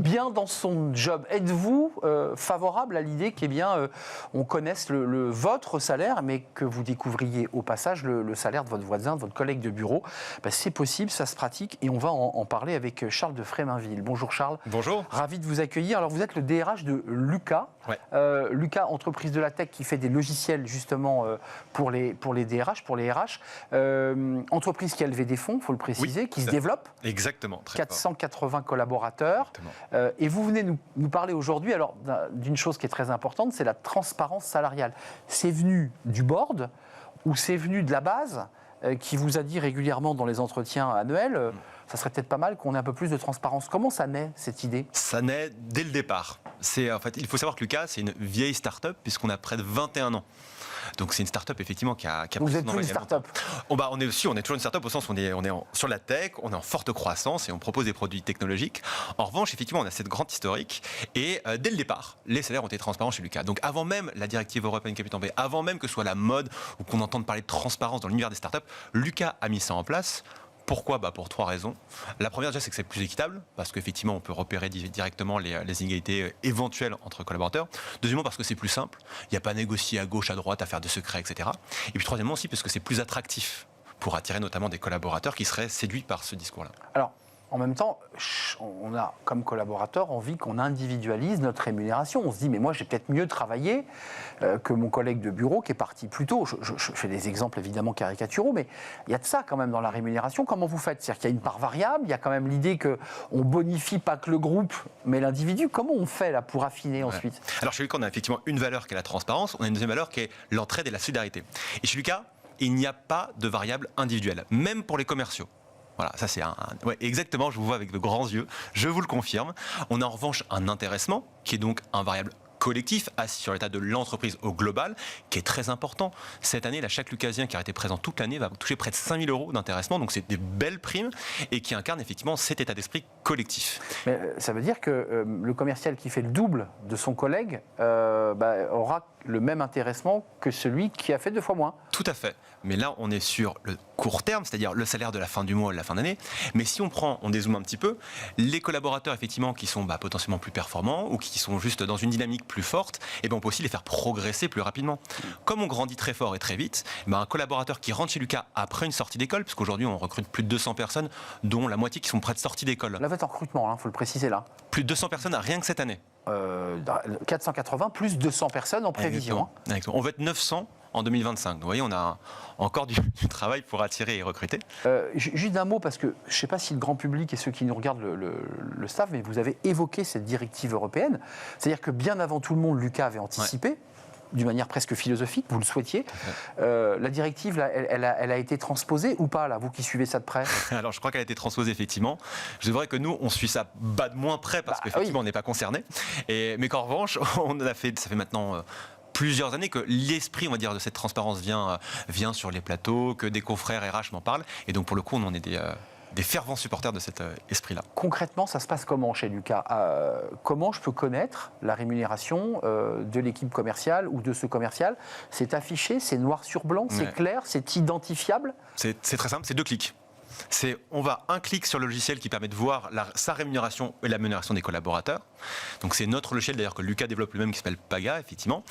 bien dans son job. Êtes-vous favorable à l'idée on connaisse votre salaire, mais que vous découvriez au passage le salaire de votre voisin, de votre collègue de bureau? C'est possible, ça se pratique, et on va en parler avec Charles de Fréminville. Bonjour Charles. Bonjour. Ravi de vous accueillir. Alors vous êtes le DRH de Luca. Ouais. Luca, entreprise de la tech qui fait des logiciels justement pour les DRH, pour les RH. Entreprise qui a levé des fonds, il faut le préciser, qui se développe. Exactement. Très 480 collaborateurs. Et vous venez nous parler aujourd'hui d'une chose qui est très importante, c'est la transparence salariale. C'est venu du board ou c'est venu de la base qui vous a dit régulièrement dans les entretiens annuels ça serait peut-être pas mal qu'on ait un peu plus de transparence. Comment ça naît, cette idée? Ça naît dès le départ. En fait, il faut savoir que Luca, c'est une vieille start-up puisqu'on a près de 21 ans. Donc c'est une start-up effectivement qui a Vous êtes plus une start-up? On est toujours une start-up au sens où on est sur la tech, on est en forte croissance et on propose des produits technologiques. En revanche, effectivement, on a cette grande historique et dès le départ, les salaires ont été transparents chez Luca. Donc avant même la directive européenne Capital B, avant même que ce soit la mode ou qu'on entende parler de transparence dans l'univers des start-up, Luca a mis ça en place. Pourquoi? Pour 3 raisons. La première, déjà, c'est que c'est plus équitable, parce qu'effectivement, on peut repérer directement les inégalités éventuelles entre collaborateurs. Deuxièmement, parce que c'est plus simple. Il n'y a pas à négocier à gauche, à droite, à faire de secrets, etc. Et puis troisièmement aussi, parce que c'est plus attractif pour attirer notamment des collaborateurs qui seraient séduits par ce discours-là. Alors, en même temps, on a, comme collaborateur, envie qu'on individualise notre rémunération. On se dit, mais moi, j'ai peut-être mieux travaillé que mon collègue de bureau qui est parti plus tôt. Je fais des exemples évidemment caricaturaux, mais il y a de ça quand même dans la rémunération. Comment vous faites? C'est-à-dire qu'il y a une part variable, il y a quand même l'idée qu'on bonifie pas que le groupe, mais l'individu. Comment on fait là pour affiner ensuite? Alors, chez Lucas, on a effectivement une valeur qui est la transparence. On a une deuxième valeur qui est l'entraide et la solidarité. Et chez Lucas, il n'y a pas de variable individuelle, même pour les commerciaux. Voilà, ça c'est exactement, je vous vois avec de grands yeux, je vous le confirme. On a en revanche un intéressement, qui est donc un variable collectif, assis sur l'état de l'entreprise au global, qui est très important. Cette année, chaque Lucasien qui a été présent toute l'année va toucher près de 5 000 € d'intéressement, donc c'est des belles primes, et qui incarne effectivement cet état d'esprit collectif. Mais ça veut dire que le commercial qui fait le double de son collègue aura le même intéressement que celui qui a fait 2 fois moins. Tout à fait. Mais là, on est sur le court terme, c'est-à-dire le salaire de la fin du mois, de la fin d'année. Mais si on dézoome un petit peu, les collaborateurs effectivement qui sont potentiellement plus performants ou qui sont juste dans une dynamique plus forte, on peut aussi les faire progresser plus rapidement. Comme on grandit très fort et très vite, un collaborateur qui rentre chez Lucas après une sortie d'école, parce qu'aujourd'hui on recrute plus de 200 personnes, dont la moitié qui sont près de sortie d'école. Là, vous êtes en recrutement, il faut le préciser là. Plus de 200 personnes rien que cette année. 480 plus 200 personnes en prévision. Exactement. On va être 900 en 2025. Donc, vous voyez, on a encore du travail pour attirer et recruter. Juste un mot, parce que je ne sais pas si le grand public et ceux qui nous regardent le savent, mais vous avez évoqué cette directive européenne. C'est-à-dire que bien avant tout le monde, Lucas avait anticipé. Ouais. D'une manière presque philosophique, vous le souhaitiez. La directive, là, elle a été transposée ou pas, là, vous qui suivez ça de près? Alors, je crois qu'elle a été transposée, effectivement. Je dirais que nous, on suit ça de moins près, parce qu'effectivement, on n'est pas concernés. Mais qu'en revanche, ça fait maintenant plusieurs années que l'esprit, on va dire, de cette transparence vient sur les plateaux, que des confrères RH m'en parlent. Et donc, pour le coup, on en est des fervents supporters de cet esprit-là. Concrètement, ça se passe comment chez Lucas? Comment je peux connaître la rémunération de l'équipe commerciale ou de ce commercial? C'est affiché, c'est noir sur blanc, c'est clair, c'est identifiable? C'est très simple, c'est 2 clics. On va un clic sur le logiciel qui permet de voir sa rémunération et la rémunération des collaborateurs. Donc c'est notre logiciel d'ailleurs que Lucas développe lui-même qui s'appelle Paga, effectivement.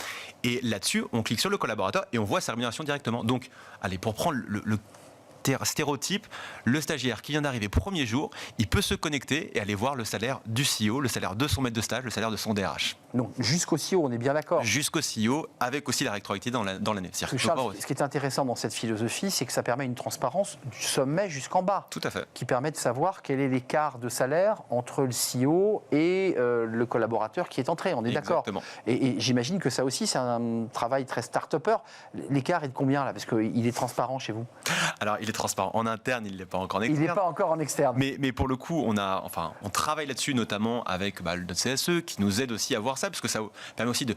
Et là-dessus, on clique sur le collaborateur et on voit sa rémunération directement. Donc, allez, pour prendre le stéréotype, le stagiaire qui vient d'arriver premier jour, il peut se connecter et aller voir le salaire du CEO, le salaire de son maître de stage, le salaire de son DRH. Donc jusqu'au CEO, on est bien d'accord? Jusqu'au CEO, avec aussi la rétroactivité dans l'année. Charles, ce qui est intéressant dans cette philosophie, c'est que ça permet une transparence du sommet jusqu'en bas. Tout à fait. Qui permet de savoir quel est l'écart de salaire entre le CEO et le collaborateur qui est entré. On est d'accord? Et j'imagine que ça aussi, c'est un travail très start-upper. L'écart est de combien là? Parce qu'il est transparent chez vous. Alors, il est transparent en interne, il n'est pas encore en externe. Il n'est pas encore en externe. Mais pour le coup, on travaille là-dessus, notamment avec notre CSE, qui nous aide aussi à voir ça, parce que ça permet aussi de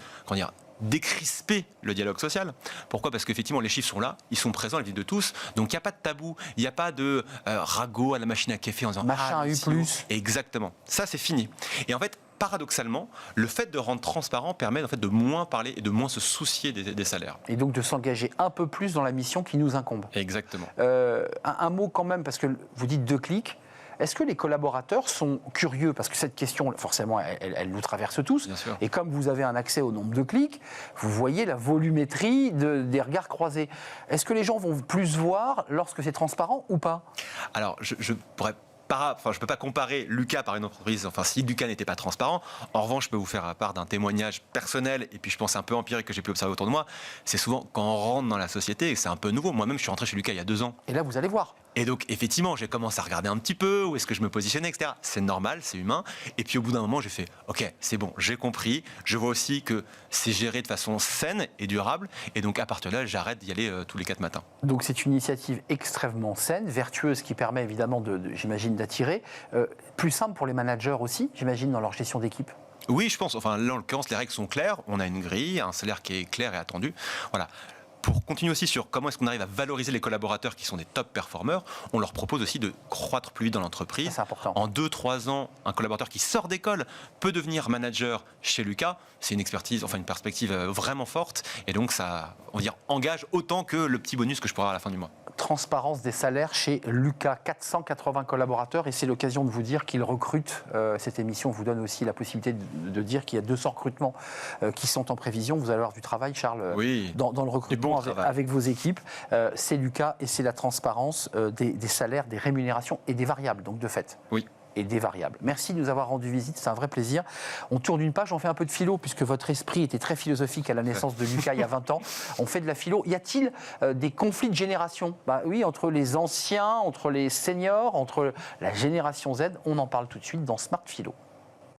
décrisper le dialogue social. Pourquoi? Parce qu'effectivement, les chiffres sont là, ils sont présents, ils vivent de tous. Donc, il n'y a pas de tabou, il n'y a pas de ragot à la machine à café en disant machin eu plus. Exactement. Ça, c'est fini. Et en fait, paradoxalement, le fait de rendre transparent permet en fait de moins parler et de moins se soucier des salaires. Et donc de s'engager un peu plus dans la mission qui nous incombe. Exactement. Un mot quand même, parce que vous dites 2 clics. Est-ce que les collaborateurs sont curieux? Parce que cette question, forcément, elle nous traverse tous. Bien sûr. Et comme vous avez un accès au nombre de clics, vous voyez la volumétrie des regards croisés. Est-ce que les gens vont plus voir lorsque c'est transparent ou pas? Alors, je pourrais je ne peux pas comparer Lucas par une entreprise, enfin si Lucas n'était pas transparent. En revanche, je peux vous faire part d'un témoignage personnel et puis je pense un peu empirique que j'ai pu observer autour de moi. C'est souvent quand on rentre dans la société et c'est un peu nouveau. Moi-même, je suis rentré chez Lucas il y a 2 ans. Et là, vous allez voir. Et donc, effectivement, j'ai commencé à regarder un petit peu où est-ce que je me positionnais, etc. C'est normal, c'est humain. Et puis, au bout d'un moment, j'ai fait OK, c'est bon, j'ai compris. Je vois aussi que c'est géré de façon saine et durable. Et donc, à partir de là, j'arrête d'y aller tous les 4 matins. Donc, c'est une initiative extrêmement saine, vertueuse, qui permet évidemment, j'imagine, d'attirer. Plus simple pour les managers aussi, j'imagine, dans leur gestion d'équipe. Oui, je pense. Enfin, là, en l'occurrence, les règles sont claires. On a une grille, un salaire qui est clair et attendu. Voilà. Pour continuer aussi sur comment est-ce qu'on arrive à valoriser les collaborateurs qui sont des top performeurs, on leur propose aussi de croître plus vite dans l'entreprise. C'est important. En 2-3 ans, un collaborateur qui sort d'école peut devenir manager chez Lucas. C'est une expertise, enfin une perspective vraiment forte. Et donc ça, on va dire, engage autant que le petit bonus que je pourrai avoir à la fin du mois. Transparence des salaires chez Lucas, 480 collaborateurs, et c'est l'occasion de vous dire qu'ils recrutent. Cette émission vous donne aussi la possibilité de dire qu'il y a 200 recrutements qui sont en prévision. Vous allez avoir du travail, Charles, oui, dans le recrutement avec vos équipes. C'est Lucas et c'est la transparence des salaires, des rémunérations et des variables, donc de fait. Oui. Et des variables. Merci de nous avoir rendu visite, c'est un vrai plaisir. On tourne une page, on fait un peu de philo, puisque votre esprit était très philosophique à la naissance de Lucas il y a 20 ans. On fait de la philo. Y a-t-il des conflits de génération? Oui, entre les anciens, entre les seniors, entre la génération Z. On en parle tout de suite dans Smart Philo.